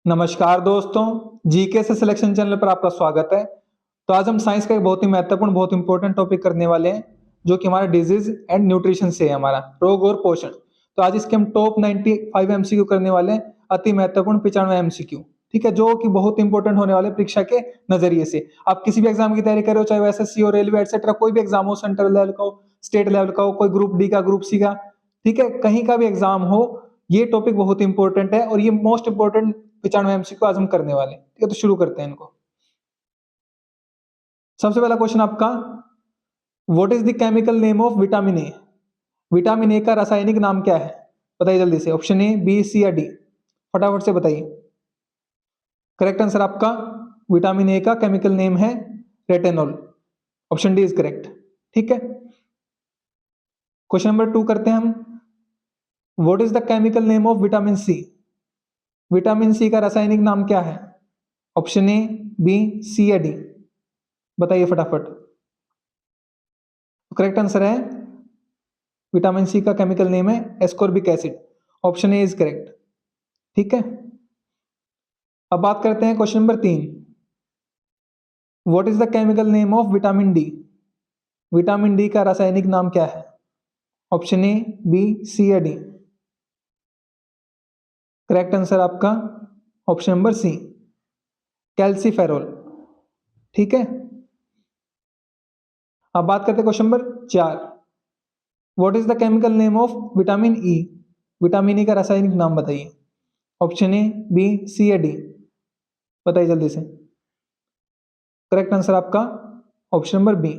नमस्कार दोस्तों, जीके से सिलेक्शन चैनल पर आपका स्वागत है। तो आज हम साइंस का एक बहुत ही महत्वपूर्ण, बहुत इंपॉर्टेंट टॉपिक करने वाले हैं, जो कि हमारा डिजीज एंड न्यूट्रिशन से है, हमारा रोग और पोषण। तो आज इसके हम टॉप 95 एमसीक्यू करने वाले हैं, अति महत्वपूर्ण 95 एमसीक्यू। ठीक है, जो कि बहुत इंपॉर्टेंट होने वाले परीक्षा के नजरिए से। आप किसी भी एग्जाम की तैयारी कर रहे हो, चाहे वो एसएससी हो, रेलवे एक्सेट्रा, कोई भी एग्जाम हो, सेंट्रल लेवल का हो, स्टेट लेवल का हो, कोई ग्रुप डी का, ग्रुप सी का, ठीक है, कहीं का भी एग्जाम हो, ये टॉपिक बहुत इंपॉर्टेंट है और ये मोस्ट इंपॉर्टेंट 95 एमसीक्यू आज हम करने वाले हैं। ठीक है, तो शुरू करते हैं इनको। सबसे पहला क्वेश्चन आपका, what is the chemical name of vitamin A? Vitamin A का रासायनिक नाम क्या है? बताइए जल्दी से। ऑप्शन ए, बी, सी या डी? फटाफट से बताइए। करेक्ट आंसर आपका विटामिन ए का केमिकल नेम है retinol. Option D is correct. ठीक है, क्वेश्चन नंबर 2 करते हैं हम। What is the chemical name of vitamin C? Vitamin C का रासायनिक नाम क्या है? ऑप्शन ए, बी, सी या डी? बताइए फटाफट। करेक्ट आंसर है विटामिन सी का केमिकल नेम है ascorbic acid. Option A is correct. ठीक है, अब बात करते हैं question number 3। What is the chemical name of vitamin D? Vitamin D का रासायनिक नाम क्या है? ऑप्शन ए, बी, सी या डी? करेक्ट आंसर आपका ऑप्शन नंबर सी, कैल्सीफेरॉल। ठीक है, अब बात करते हैं question number 4। What is the chemical name of vitamin E? Vitamin E का रासायनिक नाम बताइए। ऑप्शन ए, बी, सी या डी? बताइए जल्दी से। करेक्ट आंसर आपका option number B,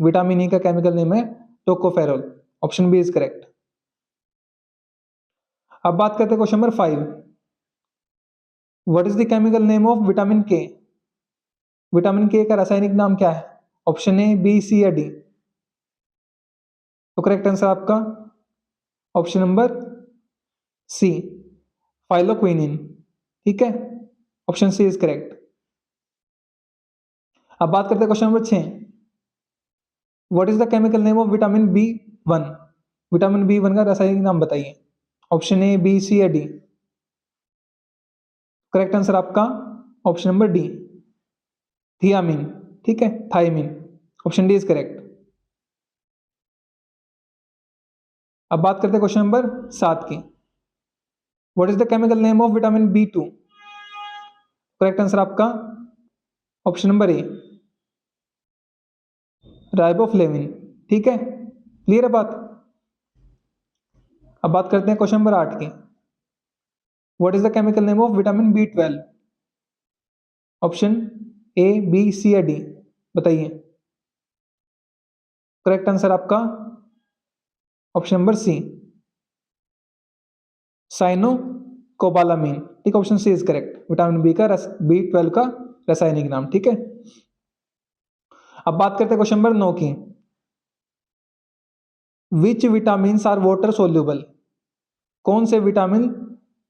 vitamin E का केमिकल नेम है tocopherol. Option B is correct. अब बात करते हैं question number 5। What is the chemical name of vitamin K? Vitamin K का रासायनिक नाम क्या है? ऑप्शन ए, बी, सी या डी? तो करेक्ट आंसर आपका ऑप्शन नंबर सी, फाइलोक्विनिन। ठीक है, ऑप्शन सी इज करेक्ट। अब बात करते हैं question number 6। What is the chemical name of vitamin B 1? Vitamin B 1 का रासायनिक नाम बताइए। ऑप्शन ए, बी, सी या डी? करेक्ट आंसर आपका ऑप्शन नंबर डी, थियामिन। ठीक है, thiamine. Option D is correct. अब बात करते हैं क्वेश्चन नंबर 7 की। What is the chemical name of vitamin B 2? Correct answer आपका ऑप्शन नंबर ए, राइबोफ्लेविन। ठीक है, क्लियर है बात। अब बात करते हैं क्वेश्चन नंबर 8 की। What is the chemical name of vitamin B 12? Option A, B, C या डी? बताइए। करेक्ट आंसर आपका ऑप्शन नंबर सी, साइनोकोबालामीन। ठीक, option C is correct. Vitamin B का बी 12 का रासायनिक नाम। ठीक है, अब बात करते हैं क्वेश्चन नंबर 9 की। Which vitamin are water soluble? कौन से विटामिन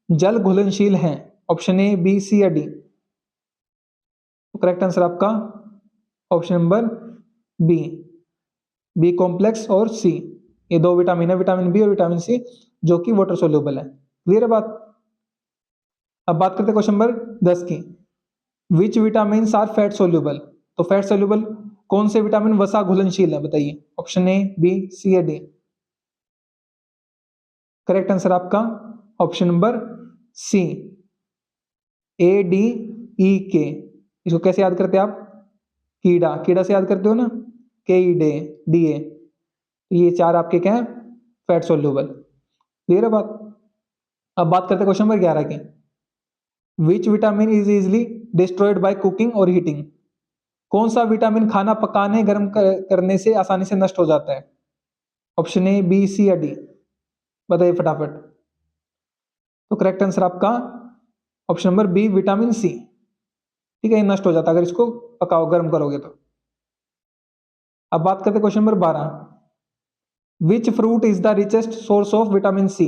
जल घुलनशील हैं? ऑप्शन ए, बी, सी या डी? करेक्ट आंसर आपका option number B, B complex और सी। ये दो विटामिन है, विटामिन बी और विटामिन सी, जो कि वाटर सोल्यूबल है। क्लियर है बात। अब बात करते हैं क्वेश्चन नंबर 10 की। Which vitamin are fat soluble? तो फैट सोल्यूबल कौन से विटामिन वसा घुलनशील है? बताइए। ऑप्शन ए, बी, सी या डी? करेक्ट आंसर आपका ऑप्शन नंबर सी, ए, डी, ई, के। इसको कैसे याद करते हैं आप? कीड़ा, कीड़ा से याद करते हो ना, के, ई, डे, डी, ए। ये चार आपके क्या है? Fat soluble. क्लियर है बात। अब बात करते हैं क्वेश्चन नंबर 11 की। Which vitamin is easily destroyed by cooking और हीटिंग? कौन सा विटामिन खाना पकाने, गर्म करने से आसानी से नष्ट हो जाता है? ऑप्शन ए, बी, सी या डी? बताइए फटाफट। तो करेक्ट आंसर आपका option number B, vitamin C. ठीक है, ये नष्ट हो जाता है अगर इसको पकाओ, गर्म करोगे तो। अब बात करते हैं question number 12। Which fruit is the richest source of vitamin C?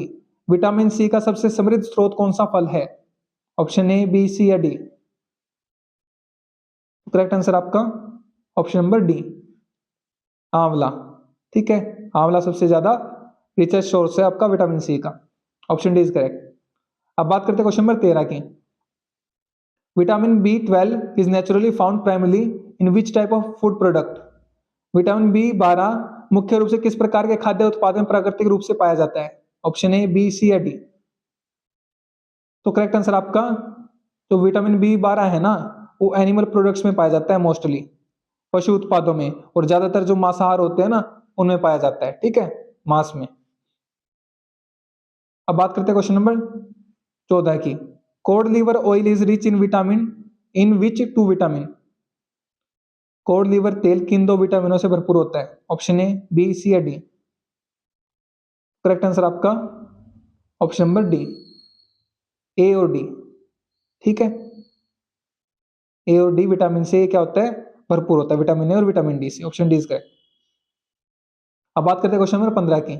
Vitamin C का सबसे समृद्ध स्रोत कौन सा फल है? ऑप्शन ए, बी, सी या डी? करेक्ट आंसर आपका ऑप्शन नंबर डी, आंवला। ठीक है, आंवला सबसे ज्यादा रिचेस्ट सोर्स है आपका विटामिन सी का। Option D is correct. अब बात करते हैं क्वेश्चन नंबर 13 की। Vitamin B12 is naturally found primarily in which type of food product? Vitamin B12 मुख्य रूप से किस प्रकार के खाद्य उत्पाद में प्राकृतिक रूप से पाया जाता है? ऑप्शन ए, बी, सी या डी। तो करेक्ट आंसर आपका, तो विटामिन B12 है ना, वो एनिमल प्रोडक्ट्स में पाया जाता है, मोस्टली पशु उत्पादों में, और ज्यादातर जो मांसाहार होते हैं ना उनमें पाया जाता है, ठीक है, मांस में। अब बात करते हैं क्वेश्चन नंबर 14 की। Cod liver oil is rich in which two vitamin? Cod liver तेल किन दो विटामिनों से भरपूर होता है? ऑप्शन ए, बी, सी या डी। करेक्ट आंसर आपका ऑप्शन नंबर डी, ए और डी, ठीक है। ए और डी विटामिन से क्या होता है? भरपूर होता है, विटामिन ए और विटामिन डी से। Option D is correct. अब बात करते हैं क्वेश्चन नंबर 15 की।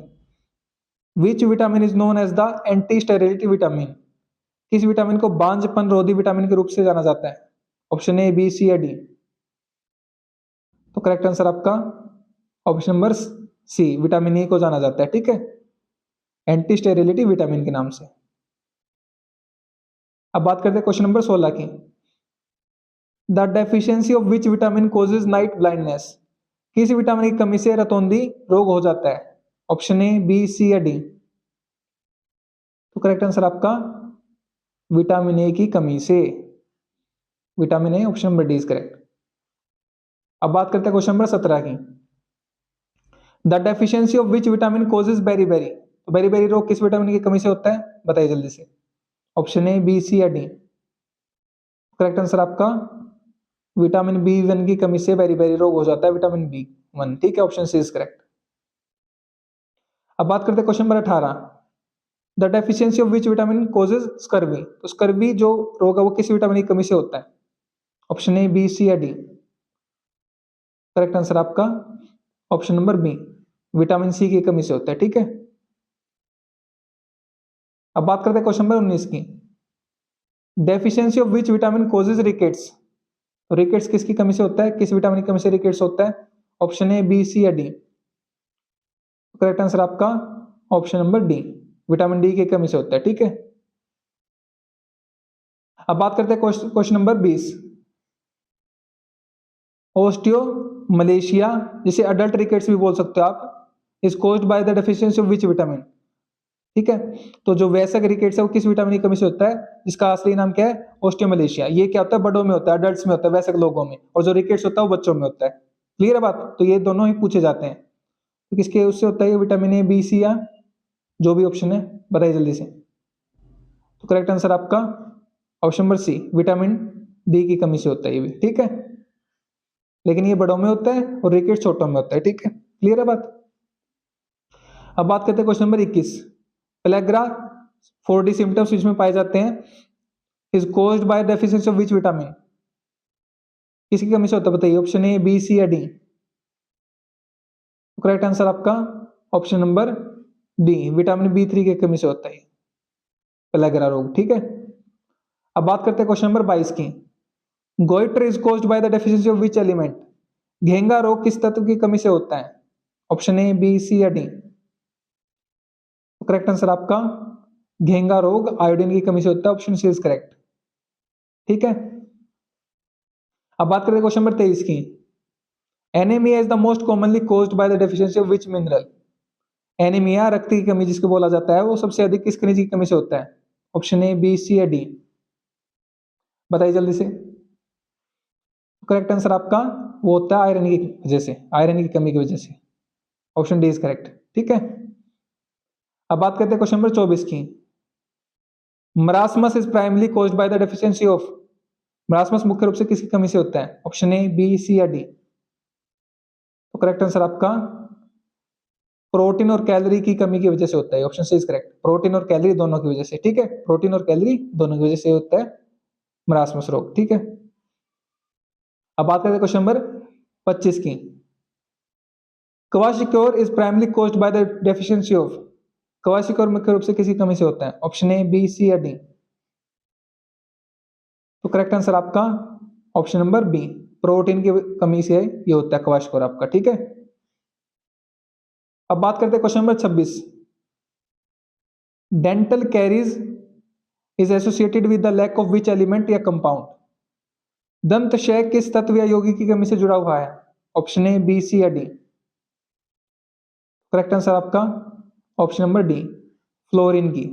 Which vitamin is known as the anti sterility vitamin? किस विटामिन को बांझपन रोधी विटामिन के रूप से जाना जाता है? ऑप्शन ए, बी, सी या डी। तो करेक्ट आंसर आपका option number C, vitamin A को जाना जाता है, ठीक है, एंटी स्टेरिलिटी विटामिन के नाम से। अब बात करते हैं क्वेश्चन नंबर 16 की। The deficiency of which vitamin causes night blindness? किस विटामिन की कमी से रतौंधी रोग हो जाता है? ऑप्शन ए, बी, सी या डी। तो करेक्ट आंसर आपका विटामिन ए की कमी से, vitamin A, option number D is correct. अब बात करते हैं क्वेश्चन नंबर 17 की। The deficiency of which vitamin causes beriberi? तो बेरीबेरी रोग किस विटामिन की कमी से होता है? बताइए जल्दी से। ऑप्शन ए, बी, सी या डी। करेक्ट आंसर आपका विटामिन B1 की कमी से बेरीबेरी रोग हो जाता है, विटामिन B1, ठीक है, ऑप्शन सी इज करेक्ट। अब बात करते हैं question number 18। The deficiency of which vitamin causes scurvy? तो स्कर्वी जो रोग है वो किस विटामिन की कमी से होता है? ऑप्शन ए, बी, सी या डी। करेक्ट आंसर आपका option number B, vitamin C की कमी से होता है, ठीक है। अब बात करते हैं क्वेश्चन नंबर 19 की। Deficiency of which vitamin causes rickets? तो रिकेट्स किसकी कमी से होता है? किस विटामिन की कमी से रिकेट्स होता है? ऑप्शन ए, बी, सी या डी। करेक्ट आंसर आपका option number D, vitamin D की कमी से होता है, ठीक है। अब बात करते हैं क्वेश्चन नंबर 20। ओस्टियो मलेशिया, जिसे अडल्ट रिकेट्स भी बोल सकते हो आप, is caused by the deficiency of which vitamin? ठीक है, तो जो वयस्क रिकेट्स है वो किस विटामिन की कमी से होता है? जिसका असली नाम क्या है? ओस्टियोमलेशिया। ये क्या होता है? बड़ों में होता है, अडल्ट्स में होता है, वयस्क लोगों में, और जो रिकेट्स होता है वो बच्चों में होता है। क्लियर है बात? तो ये दोनों ही पूछे जाते हैं। तो किसके उससे होता है? विटामिन ए, बी, सी या जो भी ऑप्शन है, बताइए जल्दी से। तो करेक्ट आंसर आपका option number C, vitamin D की कमी से होता है ये भी, ठीक है। लेकिन ये बड़ों में होता है और रिकेट छोटों में होता है, ठीक है। क्लियर है बात? अब बात करते हैं question number 21। Pellagra 4D symptoms which में पाए जाते हैं is caused bye deficiency of which vitamin? किसकी कमी से होता है? बताइए, ऑप्शन ए, बी, सी या डी। करेक्ट आंसर आपका option number D, vitamin B3 की कमी से होता है पेलेग्रा रोग, ठीक है। अब बात करते हैं क्वेश्चन नंबर 22 की। Goitre is caused by the deficiency of which element? घेंगा रोग किस तत्व की कमी से होता है? ऑप्शन ए, बी, सी या डी। करेक्ट आंसर आपका घेंगा रोग आयोडीन की कमी से होता है, ऑप्शन सी इज करेक्ट, ठीक है। अब बात करते हैं क्वेश्चन नंबर 23 की। Anaemia is the most commonly caused by the deficiency of which mineral? Anaemia, रक्त की कमी जिसको बोला जाता है, वो सबसे अधिक किस खनिज की कमी से होता है? ऑप्शन ए, बी, सी या डी। बताइए जल्दी से। करेक्ट आंसर आपका वो होता है आयरन की वजह से, आयरन की कमी की वजह से, ऑप्शन डी इज करेक्ट, ठीक है। अब बात करते हैं क्वेश्चन नंबर 24 की। Marasmus is primarily caused by the deficiency of? Marasmus मुख्य रूप से किसकी कमी से होता है? ऑप्शन ए, बी, सी या डी। तो करेक्ट आंसर आपका प्रोटीन और कैलोरी की कमी की वजह से होता है, option C is correct, protein और कैलोरी दोनों की वजह से, ठीक है, प्रोटीन और कैलोरी दोनों की वजह से होता है मरासमस रोग, ठीक है। अब बात करते हैं क्वेश्चन नंबर 25 की। Kwashiorkor is primarily caused by the deficiency of? Kwashiorkor मुख्य रूप से किसी कमी से होता है? ऑप्शन ए, बी, सी या डी। तो करेक्ट आंसर आपका ऑप्शन नंबर बी, प्रोटीन की कमी से ये होता है क्वाशिक्योर आपका, ठीक है। अब बात करते हैं question number 26। Dental caries is associated with the lack of which element या कंपाउंड? दंत क्षय किस तत्व या यौगिक की कमी से जुड़ा हुआ है? ऑप्शन ए, बी, सी या डी। करेक्ट आंसर आपका ऑप्शन नंबर डी, फ्लोरीन की।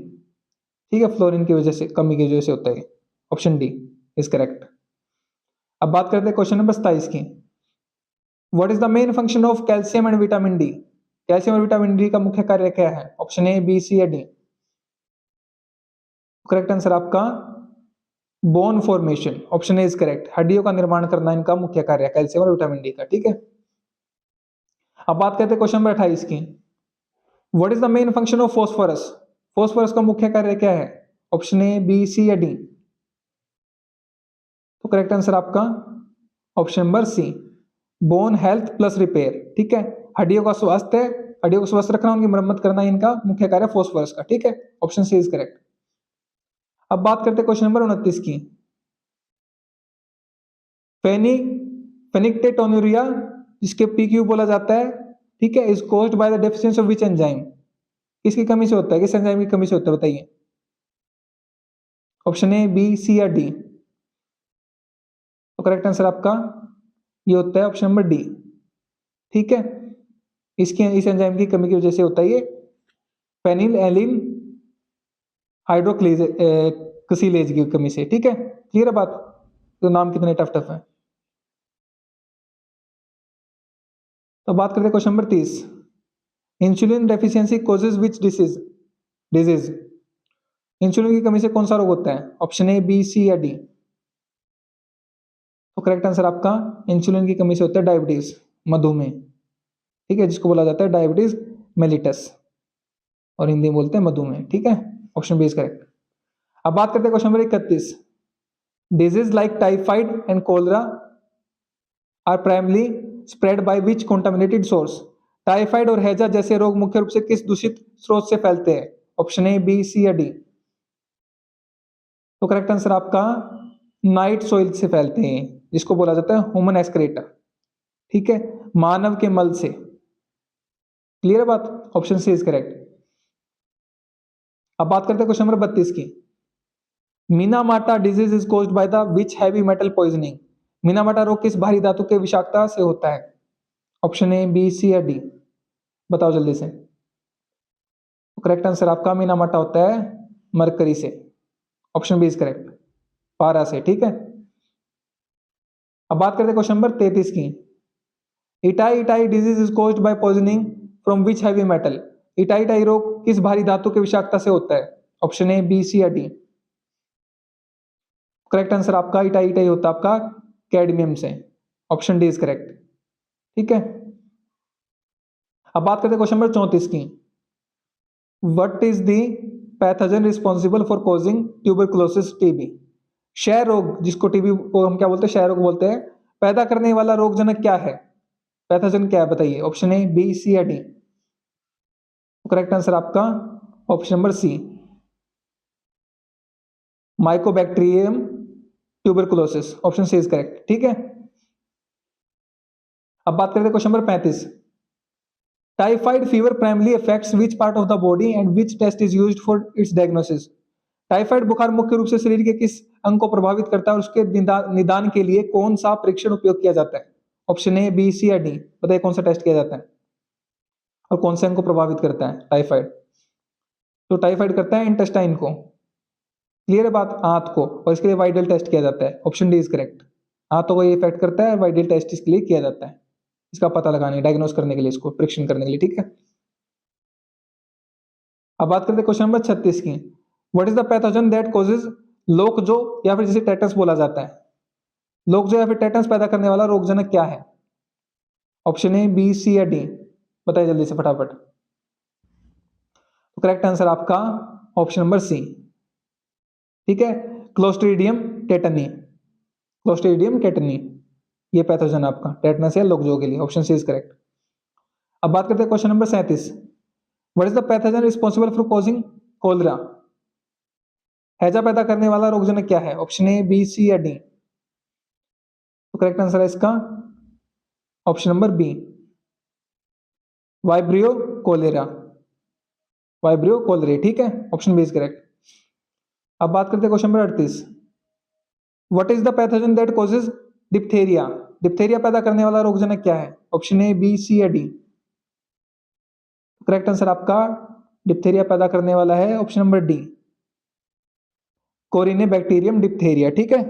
ठीक है, फ्लोरीन की वजह से, कमी की वजह से होता है। Option D is correct. अब बात करते हैं क्वेश्चन नंबर 27 की। What is the main function of calcium and vitamin D? Calcium और विटामिन डी का मुख्य कार्य क्या है? ऑप्शन ए, बी, सी या डी। करेक्ट आंसर आपका bone formation, option A is correct. हड्डियों का निर्माण करना इनका मुख्य कार्य है, कैल्शियम और विटामिन डी का। ठीक है, अब बात करते हैं क्वेश्चन नंबर 28 की। What is the main function of phosphorus? Phosphorus का मुख्य कार्य क्या है? ऑप्शन ए, बी, सी या डी। तो करेक्ट आंसर आपका option number C, bone health plus repair. ठीक है, हड्डियों का स्वास्थ्य, हड्डियों को स्वस्थ रखना, उनकी मरम्मत करना, इनका मुख्य कार्य फॉस्फोरस का। ठीक है, ऑप्शन सी इज करेक्ट। अब बात करते हैं क्वेश्चन नंबर 29 की। फेनिकटेटोन्यूरिया, जिसके पीक्यू बोला जाता है, ठीक है, is caused by the deficiency of which enzyme? किसकी कमी से होता है, किस एंजाइम की कमी से होता है, बताइए। ऑप्शन ए, बी, सी या डी। तो करेक्ट आंसर आपका ये होता है ऑप्शन नंबर डी। ठीक है, इस एंजाइम की कमी की वजह से होता है ये फेनिल एलिन हाइड्रोक्सिलेज की कमी से। ठीक है, क्लियर है बात? तो नाम कितने टफ टफ है। तो बात करते हैं question number 30। Insulin deficiency causes which disease? Insulin की कमी से कौन सा रोग होता है? ऑप्शन ए, बी, सी या डी। तो करेक्ट आंसर आपका इंसुलिन की कमी से होता है डायबिटीज, मधुमेह। ठीक है, जिसको बोला जाता है डायबिटीज मेलिटस, और हिंदी में बोलते हैं मधुमेह। ठीक है, ऑप्शन बी इज करेक्ट। अब बात करते हैं question number 31। Disease like typhoid and cholera are primarily spread by which contaminated source? Typhoid और हैजा जैसे रोग मुख्य रूप से किस दूषित स्रोत से फैलते हैं? ऑप्शन ए, बी, सी या डी। तो करेक्ट आंसर आपका नाइट सोइल से फैलते हैं, जिसको बोला जाता है ह्यूमन एक्सक्रीटा। ठीक है, मानव के मल से। क्लियर है बात? Option C is correct. अब बात करते हैं क्वेश्चन नंबर 32 की। Minamata disease is caused by the which heavy metal poisoning? Minamata रोग किस भारी धातु के विषाक्तता से होता है? ऑप्शन ए, बी, सी या डी। बताओ जल्दी से। तो करेक्ट आंसर आपका मीनामाटा होता है मरकरी से। ऑप्शन बी इज करेक्ट, पारा से। ठीक है, अब बात करते हैं क्वेश्चन नंबर 33 की। Itai itai disease is caused bye poisoning from which heavy metal? Itai itai रोग किस भारी धातु के विषाक्तता से होता है? ऑप्शन ए, बी, सी या डी। करेक्ट आंसर आपका इटाई इटाई होता है आपका कैडमियम से। Option D is correct. ठीक है, अब बात करते हैं क्वेश्चन नंबर 34 की। What is the pathogen responsible for causing tuberculosis TB? क्षय रोग, जिसको टीबी को हम क्या बोलते हैं, क्षय रोग बोलते हैं, पैदा करने वाला रोगजनक क्या है? पैथोजन क्या है, बताइए। ऑप्शन ए, बी, सी या डी। करेक्ट आंसर आपका option number C, mycobacterium tuberculosis. Option C is correct. ठीक है, अब बात करते हैं question number 35। Typhoid fever primarily affects which part of the body and which test is used for its diagnosis? Typhoid बुखार मुख्य रूप से शरीर के किस अंग को प्रभावित करता है और उसके निदान के लिए कौन सा परीक्षण उपयोग किया जाता है? ऑप्शन ए, बी, सी या डी। बताइए कौन सा टेस्ट किया जाता है और कौन से अंग को प्रभावित करता है टाइफाइड? तो टाइफाइड करता है इंटेस्टाइन को। क्लियर है बात? आंत को, और इसके लिए वाइडल टेस्ट किया जाता है। Option D is correct. आंतों को ये इफेक्ट करता है, वाइडल टेस्ट इसके लिए किया जाता है, इसका पता लगाने, डायग्नोस करने के लिए, इसको परीक्षण करने के लिए। ठीक है, अब बात करते हैं क्वेश्चन नंबर 36 की। What is the pathogen that causes lockjaw, या फिर जिसे टेटस बोला जाता है, लोकजो या फिर टेटस पैदा करने वाला रोगजनक क्या है? ऑप्शन ए, बी, सी या डी। बताइए जल्दी से फटाफट। तो करेक्ट आंसर आपका ऑप्शन नंबर सी। ठीक है, क्लोस्ट्रीडियम टेटनी। क्लोस्ट्रीडियम टेटनी ये पैथोजन आपका टेटनस या लोकजो के लिए। Option C is correct. अब बात करते हैं question number 37। What is the pathogen responsible for causing cholera? हैजा पैदा करने वाला रोगजनक क्या है? ऑप्शन ए, बी, सी या डी। तो करेक्ट आंसर है इसका option number B, vibrio cholerae. Vibrio cholerae. ठीक है, ऑप्शन बी इज करेक्ट। अब बात करते हैं question number 38। What is the pathogen that causes diphtheria? Diphtheria पैदा करने वाला रोगजनक क्या है? ऑप्शन ए, बी, सी या डी? करेक्ट आंसर आपका डिप्थेरिया पैदा करने वाला है option number D, corynebacterium diphtheria. ठीक है,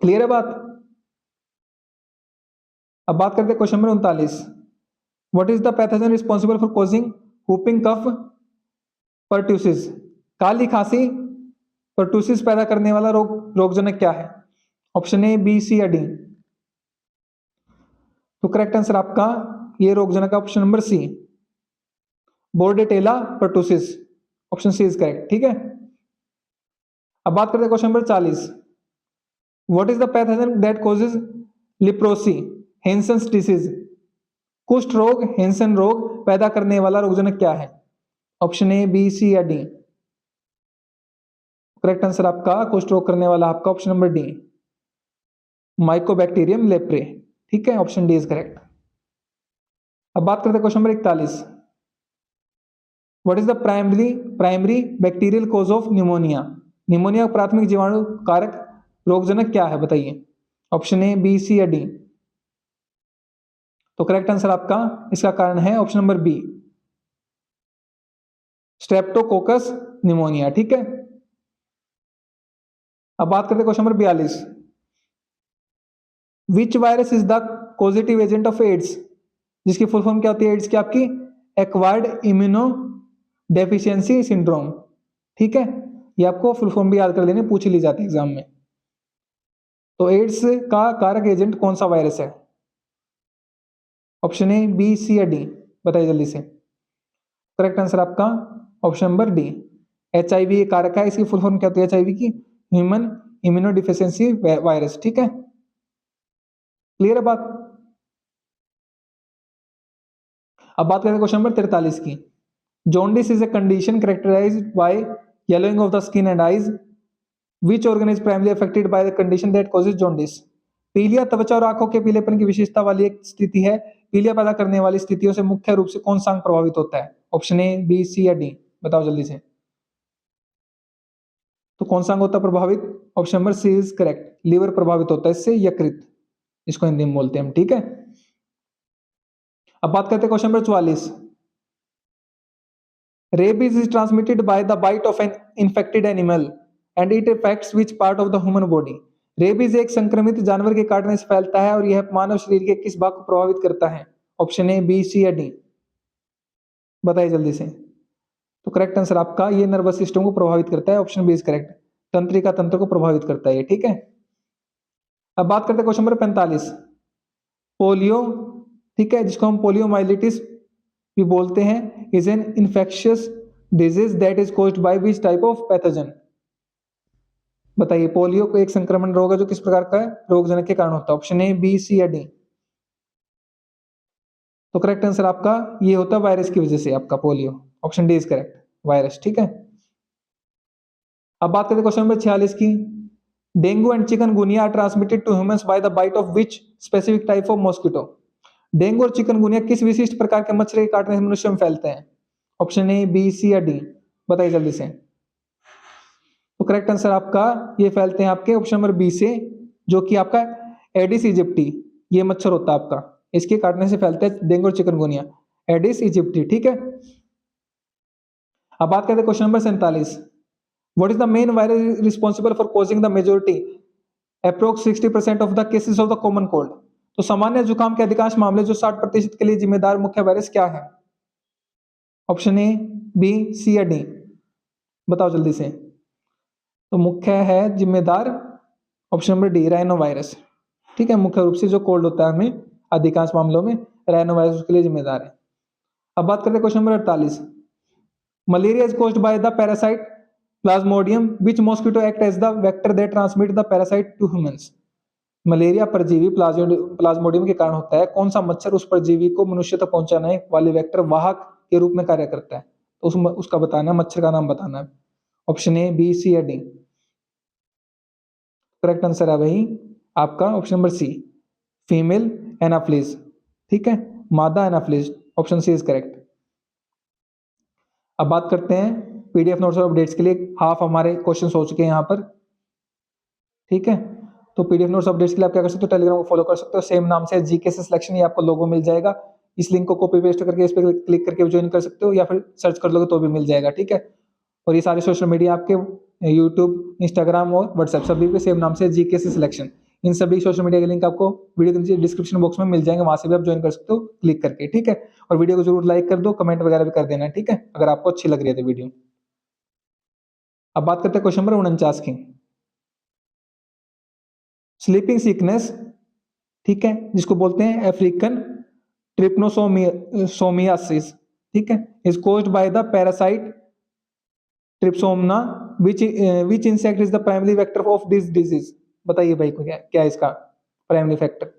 क्लियर है बात? अब बात करते हैं question number 39। What is the pathogen responsible for causing whooping cough pertussis? काली खांसी परट्यूसिस पैदा करने वाला रोगजनक क्या है? ऑप्शन ए, बी, सी या डी? तो करेक्ट आंसर आपका ये रोगजनक option number C, Bordetella pertussis. Option C is correct. ठीक है, अब बात करते हैं question number 40। What is the pathogen that causes leprosy Hansen's disease? कुष्ठ रोग, हेंसन रोग पैदा करने वाला रोगजनक क्या है? ऑप्शन ए, बी, सी या डी? करेक्ट आंसर आपका कुष्ठ रोग करने वाला आपका option number D, Mycobacterium leprae. ठीक है, ऑप्शन डी इज करेक्ट। अब बात करते हैं question number 41। What is the primary bacterial cause of pneumonia? Pneumonia का प्राथमिक जीवाणु कारक रोगजनक क्या है, बताइए? ऑप्शन ए, बी, सी या डी? तो करेक्ट आंसर आपका इसका कारण है option number B, streptococcus pneumoniae. ठीक है, अब बात करते हैं question number 42। Which virus is the causative agent of AIDS? जिसकी फुल फॉर्म क्या होती है एड्स की? आपकी एक्वायर्ड इम्यूनो डेफिशिएंसी सिंड्रोम। ठीक है, ये आपको फुल फॉर्म भी याद कर लेनी, पूछ ली जाती है एग्जाम में। तो एड्स का कारक एजेंट कौन सा वायरस है? ऑप्शन ए, बी, सी या डी? बताइए जल्दी से। करेक्ट आंसर आपका ऑप्शन नंबर डी, HIV कारक है। इसकी फुल फॉर्म क्या होती है HIV की? Human immuno deficiency virus. ठीक है, क्लियर है बात? अब बात करते हैं क्वेश्चन नंबर 43 की। Jaundice is a condition characterised by yellowing of the skin and eyes. Which organ is primary affected by the condition that causes jaundice? पीलिया त्वचा और आंखों के पीलेपन की विशेषता वाली एक स्थिति है। पीलिया पैदा करने वाली स्थितियों से मुख्य रूप से कौन सा अंग प्रभावित होता है? ऑप्शन ए, बी, सी या डी? बताओ जल्दी से। तो कौन सा अंग होता है प्रभावित? Option number C is correct, liver प्रभावित होता है इससे, यकृत इसको हिंदी में बोलते हैं हम। ठीक है, अब बात करते हैं question number 44। Rabies is transmitted by the bite of an infected animal and it affects which part of the human body? Rabies एक संक्रमित जानवर के काटने से फैलता है और यह मानव शरीर के किस भाग को प्रभावित करता है? ऑप्शन ए, बी, सी या डी? बताइए जल्दी से। तो करेक्ट आंसर आपका ये नर्वस सिस्टम को प्रभावित करता है, ऑप्शन बी इज करेक्ट, तंत्रिका तंत्र को प्रभावित करता है। ठीक है, अब बात करते हैं क्वेश्चन नंबर 45। पोलियो, ठीक है, जिसको हम पोलियोमाइलिटिस भी बोलते हैं, is an infectious disease that is caused by which type of pathogen? बताइए, पोलियो को एक संक्रमण रोग है जो किस प्रकार का रोगजनक के कारण होता है? ऑप्शन ए, बी, सी या डी? तो करेक्ट आंसर आपका ये होता है वायरस की वजह से आपका polio, option D is correct, virus. ठीक है, अब बात करते हैं क्वेश्चन नंबर 46 की। Dengue and chikungunya are transmitted to humans by the bite of which specific type of mosquito? Dengue और चिकनगुनिया किस विशिष्ट प्रकार के मच्छर के काटने से मनुष्य में फैलते हैं? ऑप्शन ए, बी, सी या डी? बताइए जल्दी से। तो करेक्ट आंसर आपका ये फैलते हैं आपके ऑप्शन नंबर बी से, जो कि आपका एडिस इजिप्टी ये मच्छर होता है आपका, इसके काटने से फैलता है डेंगू और चिकनगुनिया, एडिस इजिप्टी। ठीक है, अब बात करते हैं question number 47। What is the main virus responsible for causing the majority approx 60% of the cases of the common cold? तो सामान्य जुकाम के अधिकांश मामले जो 60% के लिए जिम्मेदार मुख्य वायरस क्या है? ऑप्शन ए, बी, सी या डी? बताओ जल्दी से। तो मुख्य है जिम्मेदार option number D, rhino virus. ठीक है, मुख्य रूप से जो कोल्ड होता है हमें अधिकांश मामलों में राइनो वायरस उसके लिए जिम्मेदार है। अब बात करते हैं question number 48। Malaria is caused by the parasite plasmodium which mosquito act as the vector that transmit the parasite to humans? Malaria परजीवी प्लाज्मोडियम के कारण होता है। कौन सा मच्छर उस परजीवी को मनुष्य तक पहुंचाने वाले वेक्टर वाहक के रूप में कार्य करता है? तो उसका बताना, मच्छर का नाम बताना है। ऑप्शन ए, बी, सी या डी? करेक्ट आंसर है वही आपका ऑप्शन नंबर सी, फीमेल एनाफ्लिज। ठीक है, मादा एनाफ्लिज, ऑप्शन सी इज करेक्ट। अब बात करते हैं पीडीएफ नोट्स और अपडेट्स के लिए। हाफ हमारे क्वेश्चंस हो चुके हैं यहाँ पर। ठीक है। तो पीडीएफ नोट्स अपडेट्स के लिए आप क्या कर सकते हो, टेलीग्राम को फॉलो कर सकते हो, सेम नाम से जीके से सिलेक्शन, ये आपको लोगो मिल जाएगा। इस लिंक को कॉपी पेस्ट करके इस पर क्लिक करके ज्वाइन कर सकते हो, या फिर सर्च कर लोगे तो भी मिल जाएगा, ठीक है। और ये सारे सोशल मीडिया आपके यूट्यूब, इंस्टाग्राम और व्हाट्सएप सभी पे सेम नाम से जीके से सिलेक्शन, इन सभी सोशल मीडिया के लिंक आपको वीडियो के नीचे डिस्क्रिप्शन बॉक्स में मिल जाएंगे, वहां से भी आप ज्वाइन कर सकते हो क्लिक करके, ठीक है। और वीडियो को जरूर लाइक कर दो, कमेंट वगैरह भी कर देना, ठीक है, अगर आपको अच्छी लग रही है तो वीडियो। अब बात करते हैं क्वेश्चन नंबर 49 की। स्लीपिंग सिकनेस, ठीक है, जिसको बोलते हैं अफ्रीकन ट्रिप्नोसोमियासिस, ठीक है, is caused by the parasite trypanosoma which insect is the primary vector of this disease. बताइए भाई को क्या क्या है इसका प्राइमरी फैक्टर।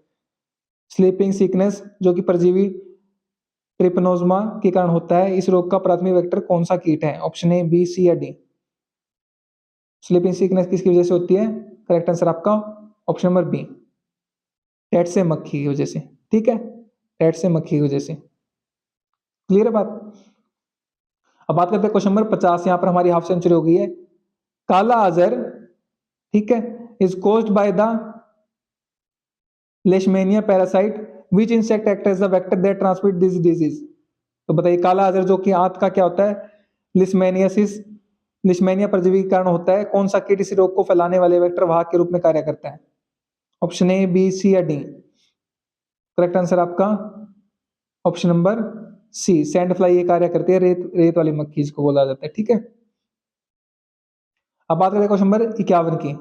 स्लीपिंग सिकनेस जो कि परजीवी ट्रिपनोजमा के कारण होता है, इस रोग का प्राथमिक वेक्टर कौन सा कीट है? ऑप्शन ए, बी, सी या डी। स्लीपिंग सिकनेस किसकी वजह से होती है? करेक्ट आंसर आपका ऑप्शन नंबर बी, टैट से मक्खी की वजह से, ठीक है, टैट से मक्खी की वजह से। क्लियर है बात। अब बात करते हैं क्वेश्चन नंबर 50, यहां पर हमारी हाफ सेंचुरी हो गई है। काला आजर, ठीक है, is caused by the leishmania parasite which insect act as the vector that transmit this disease. तो बताइए काला आजर जो कि आंत का क्या होता है? लिस्मेनियासिस, लिस्मेनिया परजीवी के कारण होता है, कौन सा कीट इस रोग को फैलाने वाले वेक्टर वाहक के रूप में कार्य करता है? ऑप्शन ए, बी, सी या डी। करेक्ट आंसर आपका option number C, sand fly ये कार्य करती है, रेत रेत वाली मक्खी जिसको बोला जाता है, ठीक है। अब बात करते हैं क्वेश्चन नंबर 51 की।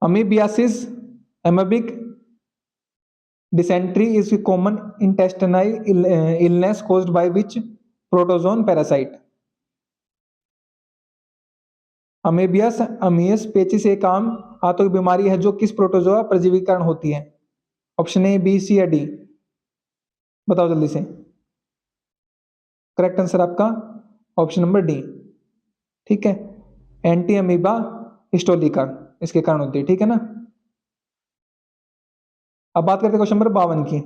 Amoebiasis amoebic dysentery is common intestinal illness caused by which protozoan parasite. Amoebiasis अमीयस पेचिस एक आम आंतों की बीमारी है जो किस प्रोटोजोआ परजीवी के कारण होती है? ऑप्शन ए, बी, सी या डी। बताओ जल्दी से। करेक्ट आंसर आपका ऑप्शन नंबर डी, ठीक है, एंटी अमीबा हिस्टोलिका इसके कारण होती है, ठीक है ना। अब बात करते हैं क्वेश्चन नंबर 52 की।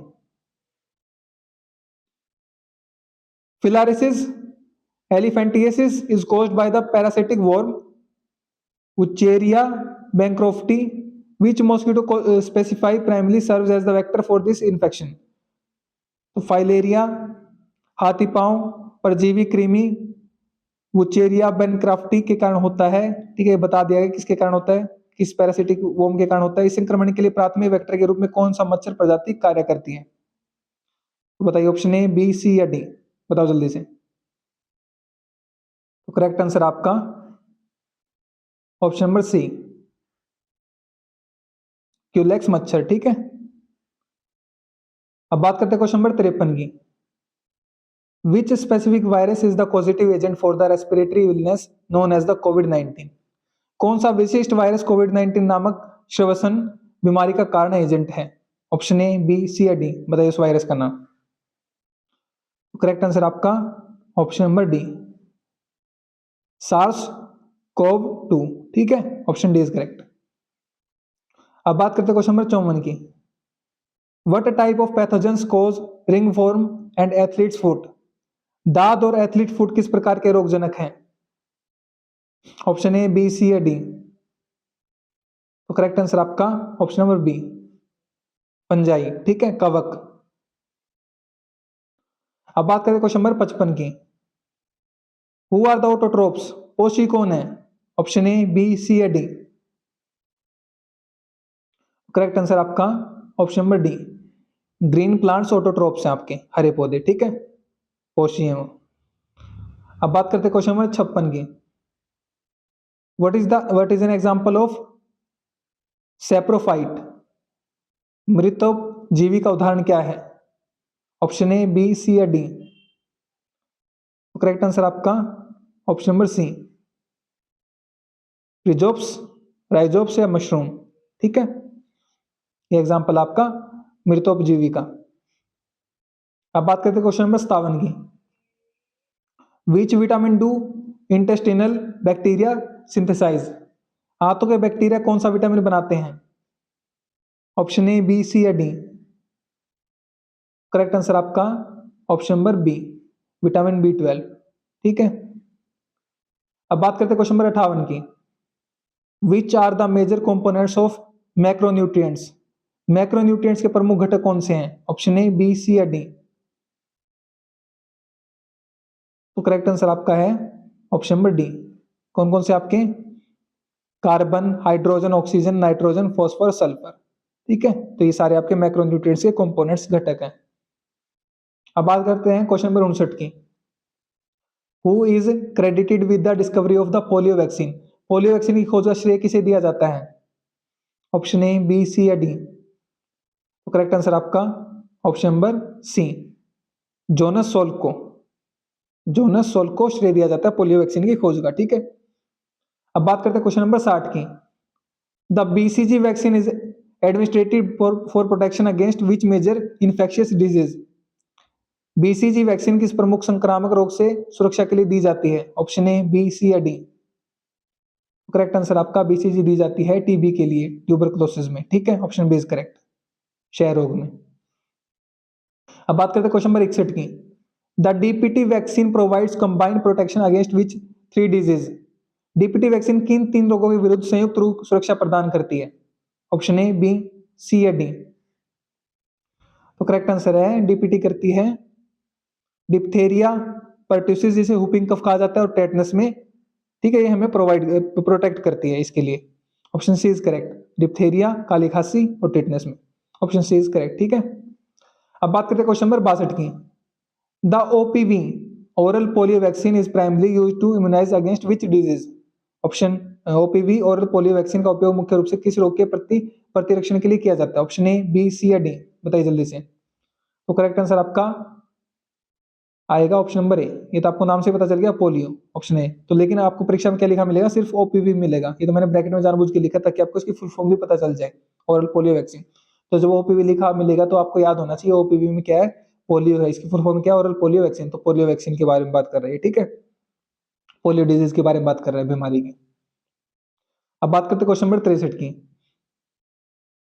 Filariasis elephantiasis is caused by the parasitic worm wuchereria bancrofti which mosquito specify primary serves as the vector for this infection. तो फाइलेरिया, हाथी पांव परजीवी कृमि वुचेरिया बेनक्राफ्टी के कारण होता है, ठीक है, बता दिया गया किसके कारण होता है, किस पैरासिटिक वर्म के कारण होता है। इस संक्रमण के लिए प्राथमिक वेक्टर के रूप में कौन सा मच्छर प्रजाति कार्य करती है? तो बताइए ऑप्शन ए, बी, सी या डी। बताओ जल्दी से। तो करेक्ट आंसर आपका ऑप्शन नंबर सी, क्यूलेक्स मच्छर, ठीक है। अब बात करते हैं क्वेश्चन नंबर 53 की। Which specific virus is the positive agent for the respiratory illness known as the कोविड-19। कौन सा विशिष्ट वायरस कोविड-19 नामक श्वसन बीमारी का कारण एजेंट है? ऑप्शन ए, बी, सी या डी। बताइए उस वायरस का नाम। करेक्ट आंसर आपका option number D, SARS CoV 2, ठीक है, ऑप्शन डी इज करेक्ट। अब बात करते हैं क्वेश्चन नंबर 54 की। What type of pathogens cause ring form and athletes foot. दाद और एथलीट फुट किस प्रकार के रोगजनक हैं? ऑप्शन ए, बी, सी या डी। तो करेक्ट आंसर आपका ऑप्शन नंबर बी, पंजाई, ठीक है, कवक। अब बात करें क्वेश्चन नंबर 55 की। हु आर द ऑटोट्रोप्स, पोषी कौन है? ऑप्शन ए, बी, सी या डी। करेक्ट आंसर आपका option number D, green plants autotrophs हैं आपके, हरे पौधे, ठीक है, पोषी हैं वो। अब बात करते हैं क्वेश्चन नंबर 56 की। What is an example of saprophyte, मृतोपजीवी का उदाहरण क्या है? ऑप्शन ए, बी, सी या डी। करेक्ट आंसर आपका option number C, rhizopus, rhizopus या मशरूम, ठीक है, ये एग्जांपल आपका मृतोपजीवी का। अब बात करते हैं क्वेश्चन नंबर 57 की। Which vitamin do intestinal bacteria synthesise. आंतों के बैक्टीरिया कौन सा विटामिन बनाते हैं? ऑप्शन ए, बी, सी या डी। करेक्ट आंसर आपका option number B, vitamin B12, ठीक है। अब बात करते हैं क्वेश्चन नंबर 58 की। Which are the major components of macronutrients, macronutrients के प्रमुख घटक कौन से हैं? ऑप्शन ए, बी, सी या डी। तो करेक्ट आंसर आपका है ऑप्शन नंबर डी। कौन कौन से आपके? Carbon, hydrogen, oxygen, nitrogen, phosphorus, sulphur. ठीक है, तो ये सारे आपके मैक्रोन्यूट्रिएंट्स के कंपोनेंट्स घटक हैं। अब बात करते हैं क्वेश्चन नंबर 59 की। Who is credited with the discovery of the polio vaccine, polio vaccine की खोज का श्रेय किसे दिया जाता है? ऑप्शन ए, बी, सी या डी। तो करेक्ट आंसर आपका ऑप्शन नंबर सी, जोनस सोल्क को, जोनस सोल्क को श्रेय दिया जाता है पोलियो वैक्सीन की खोज का। ठीक है, अब बात करते हैं क्वेश्चन नंबर 60 की। The BCG vaccine is administered for protection against which major infectious disease, BCG vaccine किस प्रमुख संक्रामक रोग से सुरक्षा के लिए दी जाती है? ऑप्शन ए, बी, सी या डी। करेक्ट आंसर आपका बीसीजी दी जाती है टीबी के लिए, ट्यूबरकुलोसिस में। ठीक है, ऑप्शन बी इज करेक्ट, क्षय रोग में। अब बात करते हैं क्वेश्चन नंबर 61 की। The DPT vaccine provides combined protection against which 3 disease, DPT vaccine किन 3 रोगों के विरुद्ध संयुक्त रूप सुरक्षा प्रदान करती है? ऑप्शन ए, बी, सी या डी। तो करेक्ट आंसर है डीपीटी करती है डिप्थेरिया, पर्ट्यूसिस जिसे हुपिंग कफ कहा जाता है, और टेटनस में। ठीक है, ये हमें प्रोटेक्ट करती है इसके लिए। Option C is correct, diphtheria, काली खांसी और टेटनस में। Option C is correct. ठीक है, अब बात करते हैं क्वेश्चन नंबर 62 की। The OPV oral polio vaccine is primarily used to immunise against which disease, option OPV oral polio vaccine का उपयोग मुख्य रूप से किस रोग के प्रति प्रतिरक्षण के लिए किया जाता है? ऑप्शन ए, बी, सी या डी। बताइए जल्दी से। तो करेक्ट आंसर आपका आएगा ऑप्शन नंबर ए। ये तो आपको नाम से पता चल गया, पोलियो, ऑप्शन ए। तो लेकिन आपको परीक्षा में क्या लिखा मिलेगा? सिर्फ ओपीवी मिलेगा। ये तो मैंने ब्रैकेट में जानबूझ के लिखा ताकि आपको इसकी फुल फॉर्म भी पता चल जाए, ओरल पोलियो वैक्सीन। तो जब ओपीवी लिखा मिलेगा तो आपको याद होना चाहिए ओपीवी में क्या है, पोलियो है, इसकी फुल फॉर्म क्या है? Oral polio vaccine. तो पोलियो वैक्सीन के बारे में बात कर रहे हैं। ठीक है, पोलियो डिजीज के बारे में बात कर रहे हैं, बीमारी की। अब बात करते हैं क्वेश्चन नंबर 63 की।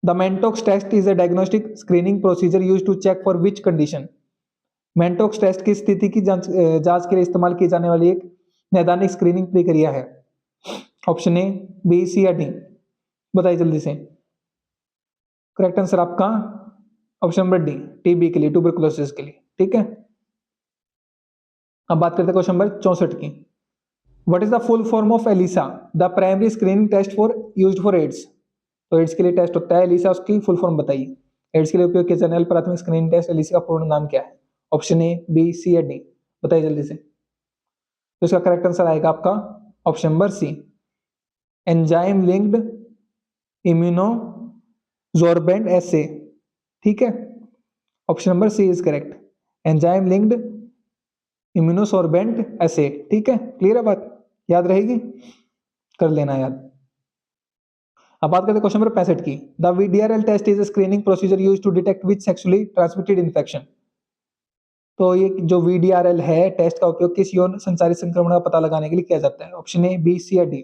The Mantoux test is a diagnostic screening procedure used to check for which condition, Mantoux test की स्थिति की जांच के लिए इस्तेमाल की जाने वाली एक नैदानिक स्क्रीनिंग प्रक्रिया है? ऑप्शन ए, बी, सी या डी। बताइए जल्दी से। करेक्ट आंसर आपका ऑप्शन नंबर डी, टीबी के लिए, ट्यूबरकुलोसिस के लिए। ठीक है, अब बात करते हैं क्वेश्चन नंबर 64 की। What is the full form of ELISA, the primary screening test for used for AIDS. तो एड्स के लिए टेस्ट होता है एलिसा, उसकी फुल फॉर्म बताइए। एड्स के लिए उपयोग किया जाने वाला प्राथमिक स्क्रीनिंग टेस्ट एलिसा का पूर्ण नाम क्या है? ऑप्शन ए, बी, सी या डी। बताइए जल्दी से। तो इसका करेक्ट आंसर आएगा आपका option number C, enzyme linked immunosorbent assay. ठीक है, option number C is correct, enzyme linked immunosorbent assay. ठीक है, क्लियर है बात? याद रहेगी, कर लेना याद। अब बात करते हैं क्वेश्चन नंबर 65 की। The VDRL test is a screening procedure used to detect which sexually transmitted infection. तो ये जो वीडीआरएल है टेस्ट का उपयोग किस यौन संचारित संक्रमण का पता लगाने के लिए किया जाता है? ऑप्शन ए, बी, सी या डी।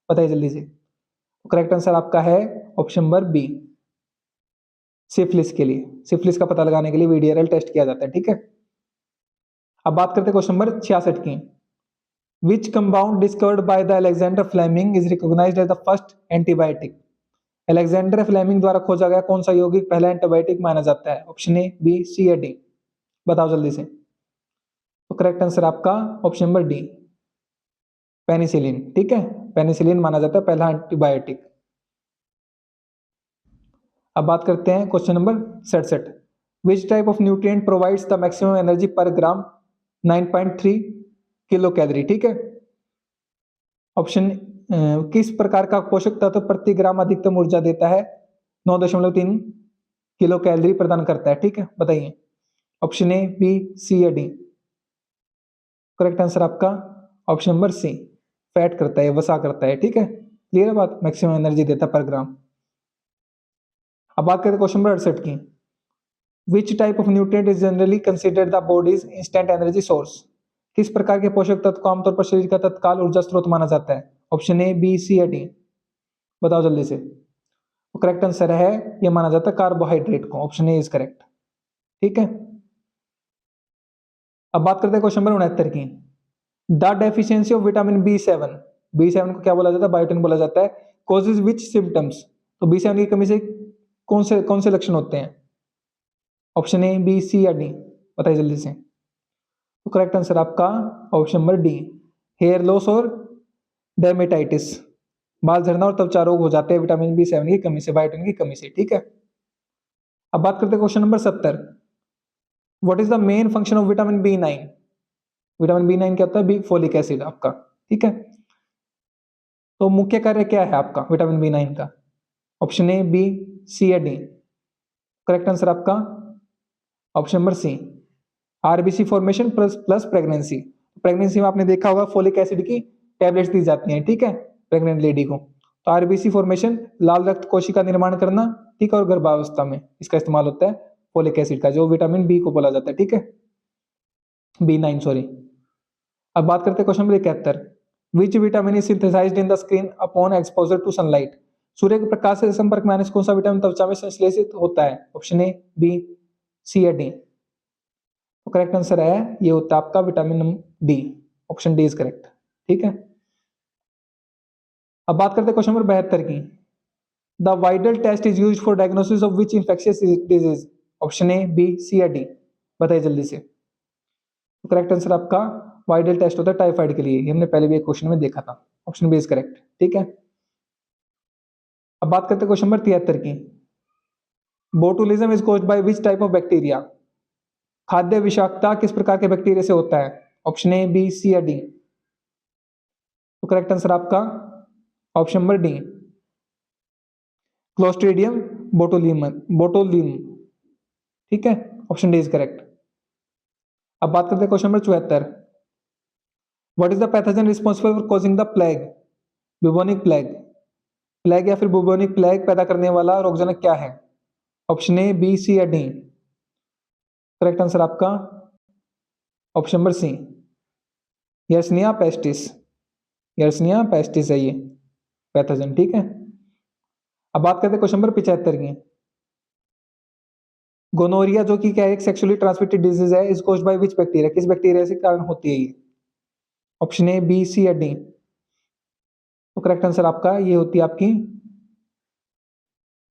बताइए जल्दी से। तो करेक्ट आंसर आपका है ऑप्शन नंबर बी, सिफिलिस के लिए, सिफिलिस का पता लगाने के लिए वीडीआरएल टेस्ट किया जाता है। ठीक है, अब बात करते हैं क्वेश्चन नंबर 66 की। Which compound discovered by the Alexander Fleming is recognised as the first antibiotic. Alexander Fleming द्वारा खोजा गया कौन सा यौगिक पहला एंटीबायोटिक माना जाता है? ऑप्शन ए, बी, सी या डी। बताओ जल्दी से। तो करेक्ट आंसर आपका ऑप्शन नंबर डी, पेनिसिलिन। ठीक है, पेनिसिलिन माना जाता है पहला एंटीबायोटिक। अब बात करते हैं question number 67। Which type of nutrient provides the maximum energy पर ग्राम 9.3 किलो कैलोरी। ठीक है, ऑप्शन किस प्रकार का पोषक तत्व प्रति ग्राम अधिकतम ऊर्जा देता है? 9.3 किलो कैलोरी प्रदान करता है। ठीक है, बताइए। ऑप्शन ए, बी, सी या डी। करेक्ट आंसर आपका ऑप्शन नंबर सी, फैट करता है, वसा करता है। ठीक है, क्लियर है बात? मैक्सिमम एनर्जी देता है पर ग्राम। अब बात करते हैं क्वेश्चन नंबर 68 की। Which type of nutrient is generally considered the bodies instant energy source. किस प्रकार के पोषक तत्व को आमतौर पर शरीर का तत्काल ऊर्जा स्रोत माना जाता है? ऑप्शन ए, बी, सी या डी। बताओ जल्दी से। तो करेक्ट आंसर है, ये माना जाता है कार्बोहाइड्रेट को। Option A is correct. ठीक है, अब बात करते हैं क्वेश्चन नंबर 69 की। The deficiency of vitamin B7, B7 को क्या बोला जाता है? बायोटिन बोला जाता है। कॉजेज विच सिम्टम्स, तो B7 की कमी से कौन से लक्षण होते हैं? ऑप्शन ए, बी, सी या डी, बताइए जल्दी से। तो करेक्ट आंसर आपका option number D, hair loss और डर्मेटाइटिस, बाल झड़ना और त्वचा रोग हो जाते हैं विटामिन B7 की कमी से, वाइटामिन की कमी से, ठीक है। अब बात करते हैं question number 70, what is the main function of vitamin B9? Vitamin B9 क्या होता है? बी फोलिक एसिड आपका, ठीक है। तो मुख्य कार्य क्या है आपका विटामिन B9 का? ऑप्शन ए, बी, सी या डी। करेक्ट आंसर आपका option number C, RBC formation plus pregnancy. Pregnancy में आपने देखा होगा फोलिक एसिड की टैबलेट्स दी जाती हैं, ठीक है, प्रेग्नेंट लेडी को। तो आरबीसी फॉर्मेशन, लाल रक्त कोशिका निर्माण करना, ठीक है, और गर्भावस्था में इसका इस्तेमाल होता है फोलिक एसिड का, जो विटामिन बी को बोला जाता है, ठीक है, B9 सॉरी। अब बात करते हैं question number 71, which vitamin is synthesized in the skin upon exposure to sunlight? सूर्य के प्रकाश से संपर्क में आने से कौन सा विटामिन त्वचा में संश्लेषित होता है? ऑप्शन ए, बी, सी या डी। तो करेक्ट आंसर है ये होता है आपका vitamin D, option D is correct, ठीक है। अब बात करते हैं क्वेश्चन नंबर 72 की, the Widal test is used for diagnosis of which infectious disease? Option A, B, C या डी, बताइए जल्दी से। तो करेक्ट आंसर आपका वाइडल टेस्ट होता है टाइफाइड के लिए, हमने पहले भी एक क्वेश्चन में देखा था, ऑप्शन बी इज करेक्ट, ठीक है। अब बात करते हैं क्वेश्चन नंबर 73 की, botulism is caused by which type of bacteria? खाद्य विषाक्तता किस प्रकार के बैक्टीरिया से होता है? ऑप्शन ए, बी, सी या डी। तो करेक्ट आंसर आपका option number D, clostridium botulinum, ठीक है, ऑप्शन डी इज करेक्ट। अब बात करते हैं question number 74, what is the pathogen responsible for causing the plague? Bubonic plague, plague या फिर बुबोनिक प्लेग पैदा करने वाला रोगजनक क्या है? ऑप्शन ए, बी, सी या डी। करेक्ट आंसर आपका option number C, yersinia pestis, yersinia pestis है ये पैथोजन, ठीक है। अब बात करते हैं क्वेश्चन नंबर 75 की, गोनोरिया जो कि क्या है, एक सेक्सुअली ट्रांसमिटेड डिजीज है, is caused by which bacteria? किस बैक्टीरिया से कारण होती है ये? ऑप्शन ए, बी, सी या डी। तो करेक्ट आंसर आपका ये होती है आपकी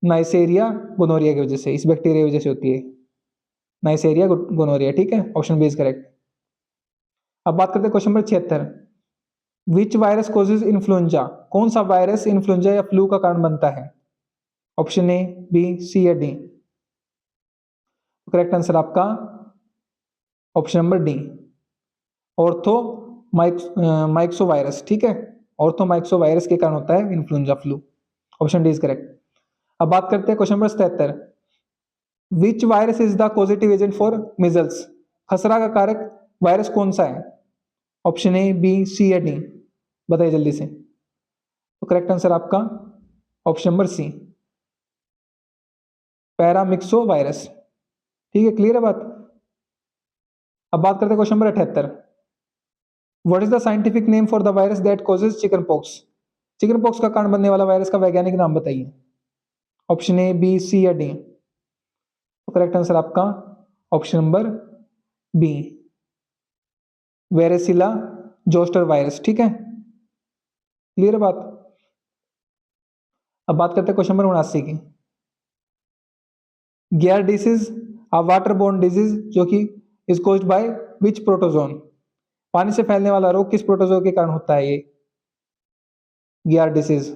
नाइसेरिया गोनोरिया की वजह से, इस बैक्टीरिया की वजह से होती है नाइसेरिया गोनोरिया, ठीक है, ऑप्शन बी इज करेक्ट। अब बात करते हैं क्वेश्चन नंबर 76, विच वायरस कॉजेज इन्फ्लुएंजा? कौन सा वायरस इन्फ्लुएंजा या फ्लू का कारण बनता है? ऑप्शन ए, बी, सी या डी। करेक्ट आंसर आपका option number D, orthomyxovirus, ठीक है, ऑर्थो माइक्सो वायरस के कारण होता है influenza flu, option D is correct. अब बात करते हैं question number 77, which virus is the positive agent for measles? खसरा का कारक वायरस कौन सा है? ऑप्शन ए, बी, सी या डी, बताइए जल्दी से। तो करेक्ट आंसर आपका option number C, paramyxo virus, ठीक है, क्लियर है बात। अब बात करते हैं question number 78, what is the scientific name for the virus that causes chicken pox? Chicken pox का कारण बनने वाला वायरस का वैज्ञानिक नाम बताइए? ऑप्शन ए, बी, सी या डी। तो करेक्ट आंसर आपका option number B, varicella zoster virus, ठीक है, क्लियर है बात। अब बात करते हैं क्वेश्चन नंबर 79 की, गियर डिसीज अ वाटरबोर्न डिजीज जो कि is caused by which protozoan? पानी से फैलने वाला रोग किस प्रोटोजोन के कारण होता है ये giardiasis?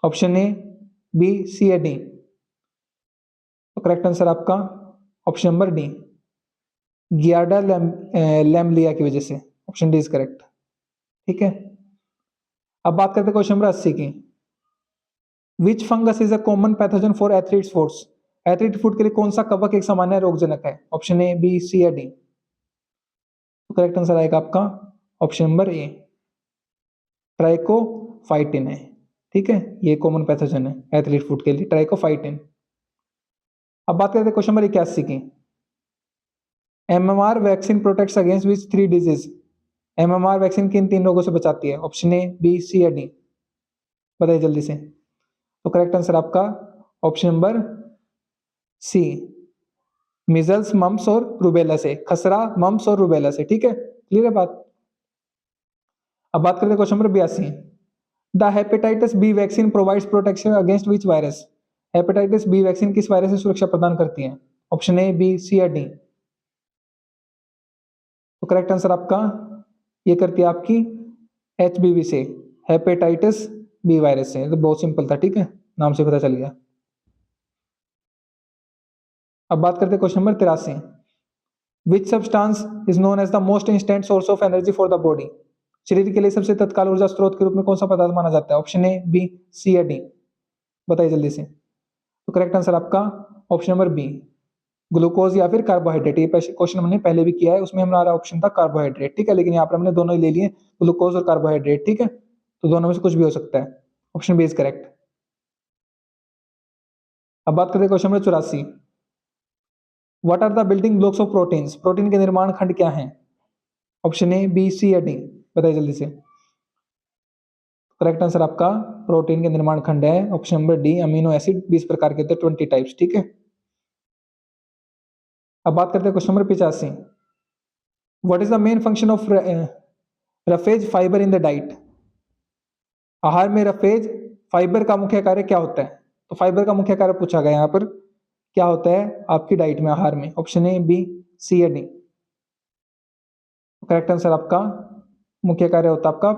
Option A, B, C या डी। तो करेक्ट आंसर आपका option number D, giardia lamblia की वजह से, ऑप्शन डी इज करेक्ट, ठीक है। अब बात करते हैं क्वेश्चन नंबर 80 की, which fungus is a common pathogen for athlete's foot? Athlete foot के लिए कौन सा कवक एक सामान्य रोगजनक है? ऑप्शन ए, बी, सी या डी। तो करेक्ट आंसर आएगा आपका ऑप्शन नंबर ए, ट्राइकोफाइटिन है, ठीक है, ये कॉमन पैथोजन है एथलीट फूड के लिए, ट्राइकोफाइटिन। अब बात करते हैं क्वेश्चन नंबर 81 की, MMR vaccine protects against which 3 disease? MMR vaccine किन 3 रोगों से बचाती है? ऑप्शन ए, बी, सी या डी, बताइए जल्दी से। तो करेक्ट आंसर आपका option number C, measles, mumps और रूबेला से, खसरा, मम्स और रूबेला से, ठीक है, क्लियर है बात। अब बात करते हैं question number 82, the hepatitis B vaccine provides protection against which virus? Hepatitis B vaccine किस वायरस से सुरक्षा प्रदान करती है? ऑप्शन ए, बी, सी या डी। तो करेक्ट आंसर आपका ये करती है आपकी HBV से, हेपेटाइटिस बी वायरस से। तो बहुत सिंपल था, ठीक है, नाम से पता चल गया। अब बात करते हैं question number 83। Which substance is known as the most instant source of energy for the body? शरीर के लिए सबसे तत्काल ऊर्जा स्रोत के रूप में कौन सा पदार्थ माना जाता है? ऑप्शन ए, बी, सी या डी। बताइए जल्दी से। तो करेक्ट आंसर आपका ऑप्शन नंबर बी, ग्लूकोज या फिर कार्बोहाइड्रेट। ये क्वेश्चन हमने पहले भी किया है, उसमें हमारा ऑप्शन था कार्बोहाइड्रेट, ठीक है, लेकिन यहाँ पर हमने दोनों ही ले लिए, ग्लूकोज और कार्बोहाइड्रेट, ठीक है, तो दोनों में से कुछ भी हो सकता है। Option B is correct. अब बात करते हैं question number 84। What are the building blocks of proteins? Protein के निर्माण खंड क्या हैं? ऑप्शन ए, बी, सी या डी। बताइए जल्दी से। करेक्ट आंसर आपका प्रोटीन के निर्माण खंड है option number D, amino acid 20 प्रकार के थे, 20 टाइप्स, ठीक है। अब बात करते हैं question number 85। What is the main function of roughage fibre in the diet? आहार में रफेज फाइबर का मुख्य कार्य क्या होता है? तो फाइबर का मुख्य कार्य पूछा गया यहाँ पर, क्या होता है आपकी डाइट में, आहार में? ऑप्शन ए, बी, सी या डी। करेक्ट आंसर आपका मुख्य कार्य होता है आपका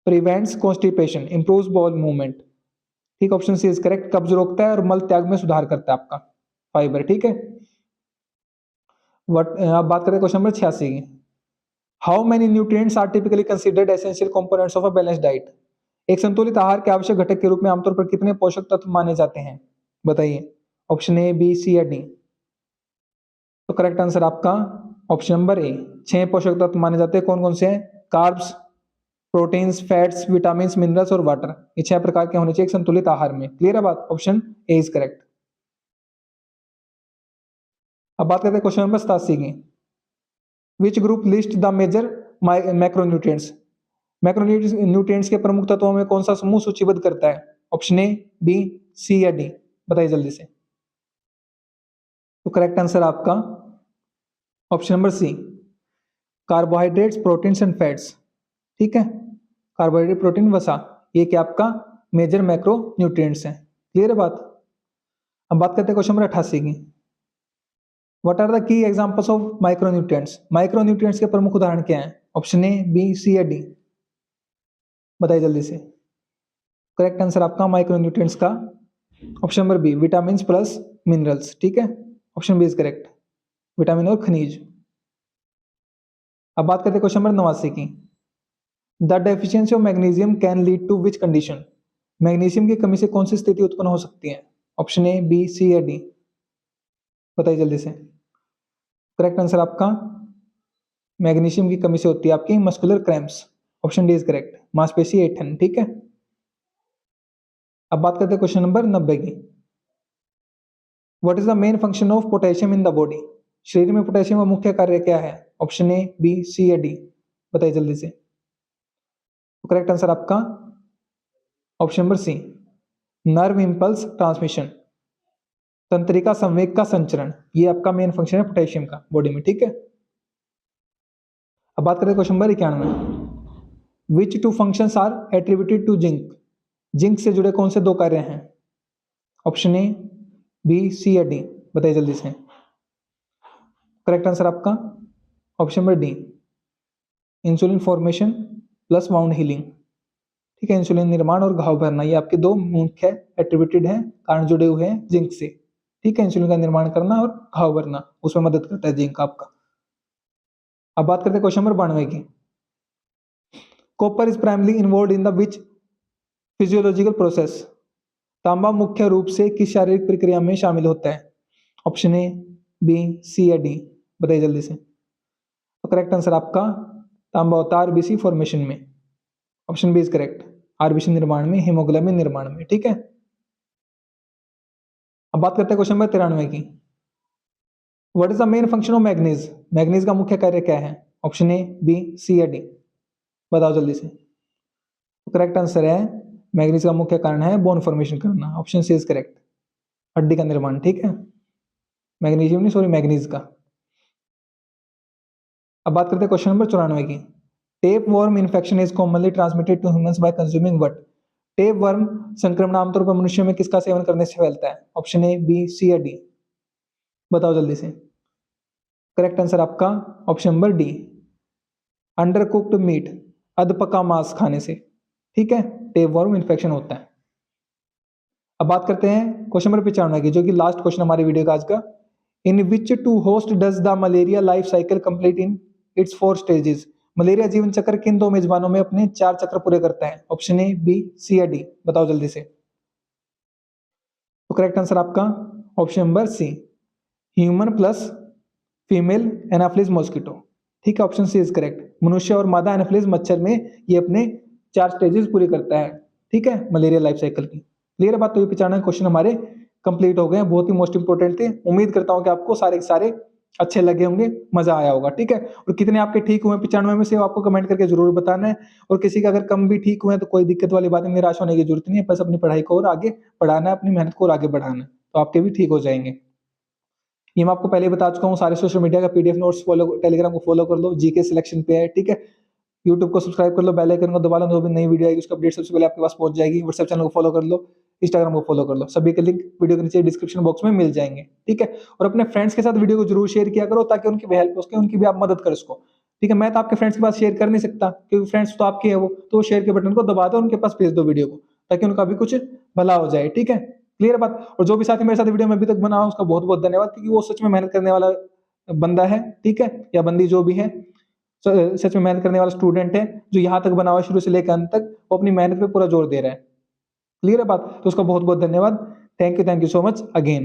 prevents constipation, improves ball movement, ठीक, ऑप्शन सी इज करेक्ट। कब्ज रोकता है और मल त्याग में सुधार करता है आपका फाइबर, ठीक है। अब बात करें क्वेश्चन नंबर 86 की। How many nutrients are typically considered essential components of a balanced diet? एक संतुलित आहार के आवश्यक घटक के रूप में आमतौर पर कितने पोषक तत्व माने जाते हैं? बताइए। ऑप्शन ए, बी, सी या डी। तो करेक्ट आंसर आपका ऑप्शन नंबर ए, 6 पोषक तत्व माने जाते हैं। कौन कौन से हैं? Carbs, proteins, fats, vitamin, minerals और वाटर। ये 6 प्रकार के होने चाहिए एक संतुलित आहार में। क्लियर है बात? Option A is correct. अब बात करते हैं क्वेश्चन नंबर 87 की। Which group list the major macronutrients? Macronutrients के प्रमुख तत्वों में कौन सा समूह सूचीबद्ध करता है? ऑप्शन ए, बी, सी या डी। बताइए जल्दी से। तो करेक्ट आंसर आपका option number C, carbohydrates, proteins and fats, ठीक है, कार्बोहाइड्रेट, प्रोटीन, वसा, ये क्या आपका मेजर मैक्रो न्यूट्रिएंट्स हैं। क्लियर है बात? अब बात करते हैं क्वेश्चन नंबर 88 की। What are the key examples of micronutrients? Micronutrients के प्रमुख उदाहरण क्या हैं? ऑप्शन ए, बी, सी या डी। बताइए जल्दी से। करेक्ट आंसर आपका माइक्रोन्यूट्रिएंट्स का option number B, vitamin plus minerals, ठीक है, option B is correct, vitamin और खनिज। अब बात करते हैं क्वेश्चन नंबर 89 की। The deficiency of magnesium can lead to which condition? Magnesium की कमी से कौन सी स्थिति उत्पन्न हो सकती है? ऑप्शन ए, बी, सी या डी। बताइए जल्दी से। करेक्ट आंसर आपका मैग्नीशियम की कमी से होती है आपकी muscular cramps, option D is correct, मांसपेशी ऐंठन, ठीक है। अब बात करते हैं क्वेश्चन नंबर 90 की। What is the main function of potassium in the body? शरीर में पोटेशियम का मुख्य कार्य क्या है? ऑप्शन ए, बी, सी या डी। बताइए जल्दी से। तो करेक्ट आंसर आपका option number C, nerve impulse transmission, तंत्रिका संवेग का संचरण, ये आपका मेन फंक्शन है पोटेशियम का बॉडी में, ठीक है। अब बात करते हैं question number 91। Which two functions are attributed to zinc? Zinc से जुड़े कौन से 2 कार्य हैं? ऑप्शन ए, बी, सी या डी। बताइए जल्दी से। करेक्ट आंसर आपका option number D, insulin formation plus wound healing, ठीक है, इंसुलिन निर्माण और घाव भरना, ये आपके 2 मुख्य एट्रीब्यूटेड हैं, कारण जुड़े हुए हैं जिंक से, ठीक है, इंसुलिन का निर्माण करना और घाव भरना, उसमें मदद करता है जिंक आपका। अब बात करते हैं क्वेश्चन नंबर 92 की। Copper is primarily involve in the which physiological process? तांबा मुख्य रूप से किस शारीरिक प्रक्रिया में शामिल होता है? ऑप्शन ए, बी, सी या डी। बताइए जल्दी से। तो करेक्ट आंसर आपका तांबा होता है आरबीसी फॉर्मेशन में, option B is correct, RBC निर्माण में, हीमोग्लोबिन निर्माण में, ठीक है। अब बात करते हैं क्वेश्चन नंबर 93 की। What is the main function of manganese? Manganese का मुख्य कार्य क्या है? ऑप्शन ए, बी, सी या डी। बताओ जल्दी से। तो करेक्ट आंसर है मैग्नीज का मुख्य कारण है बोन फॉर्मेशन करना, ऑप्शन सी इज करेक्ट, हड्डी का निर्माण, ठीक है, मैग्नीशियम नहीं, सॉरी, मैग्नीज का। अब बात करते हैं क्वेश्चन नंबर 94 की। Tapeworm infection is commonly transmitted to humans by consuming what? Tapeworm संक्रमण आमतौर पर मनुष्य में किसका सेवन करने से फैलता है? ऑप्शन ए, बी, सी या डी? बताओ जल्दी से। करेक्ट आंसर आपका option number D, undercooked meat, अधपका मांस खाने से, ठीक है, टेपवर्म इन्फेक्शन होता है। अब बात करते हैं क्वेश्चन नंबर 95 की, जो कि लास्ट क्वेश्चन हमारे वीडियो का आज का। In which two host does the malaria life cycle complete in its 4 stages? Malaria जीवन चक्र किन 2 मेजबानों में अपने 4 चक्र पूरे करता है? ऑप्शन ए, बी, सी या डी? बताओ जल्दी से। तो करेक्ट आंसर आपका option number C, human plus female Anopheles mosquito, ठीक है, ऑप्शन सी इज करेक्ट। मनुष्य और मादा एनाफिलिस मच्छर में ये अपने 4 स्टेजेस पूरी करता है, ठीक है, मलेरिया लाइफ साइकिल की। क्लियर है बात? तो ये 95 क्वेश्चन हमारे कंप्लीट हो गए, बहुत ही मोस्ट इंपोर्टेंट थे। उम्मीद करता हूं कि आपको सारे के सारे अच्छे लगे होंगे, मजा आया होगा, ठीक है। और कितने आपके ठीक हुए 95 में से आपको कमेंट करके जरूर बताना है। और किसी का अगर कम भी ठीक हुए तो कोई दिक्कत वाली बात है, निराश होने की जरूरत नहीं है, बस अपनी पढ़ाई को और आगे बढ़ाना है, अपनी मेहनत को और आगे बढ़ाना है, तो आपके भी ठीक हो जाएंगे। ये मैं आपको पहले ही बता चुका हूँ, सारे सोशल मीडिया का पीडीएफ नोट्स फॉलो, टेलीग्राम को फॉलो कर लो, जीके सिलेक्शन पे है, ठीक है। यूट्यूब को सब्सक्राइब कर लो, बेल आइकन को दबा लो, जो भी नई वीडियो आएगी उसका अपडेट सबसे पहले आपके पास पहुंच जाएगी। व्हाट्सएप चैनल को फॉलो कर लो, इंस्टाग्राम को फॉलो कर लो, सभी के लिंक वीडियो के नीचे डिस्क्रिप्शन बॉक्स में मिल जाएंगे, ठीक है। और अपने फ्रेंड्स के साथ वीडियो को जरूर शेयर किया करो, ताकि उनकी भी हेल्प हो सके, उनकी भी आप मदद कर सको, ठीक है। मैं तो आपके फ्रेंड्स के पास शेयर कर नहीं सकता, क्योंकि फ्रेंड्स तो आपके है वो, तो शेयर के बटन को दबा दो, उनके पास भेज दो वीडियो को, ताकि उनका भी कुछ भला हो जाए, ठीक है। क्लियर बात? और जो भी साथी मेरे साथ वीडियो में अभी तक बना हो उसका बहुत बहुत धन्यवाद, क्योंकि वो सच में मेहनत करने वाला बंदा है, ठीक है, या बंदी जो भी है, सच में मेहनत करने वाला स्टूडेंट है, जो यहाँ तक बना हुआ शुरू से लेकर अंत तक, वो अपनी मेहनत पे पूरा जोर दे रहा है। क्लियर है बात? तो उसका बहुत बहुत धन्यवाद। Thank you so much again.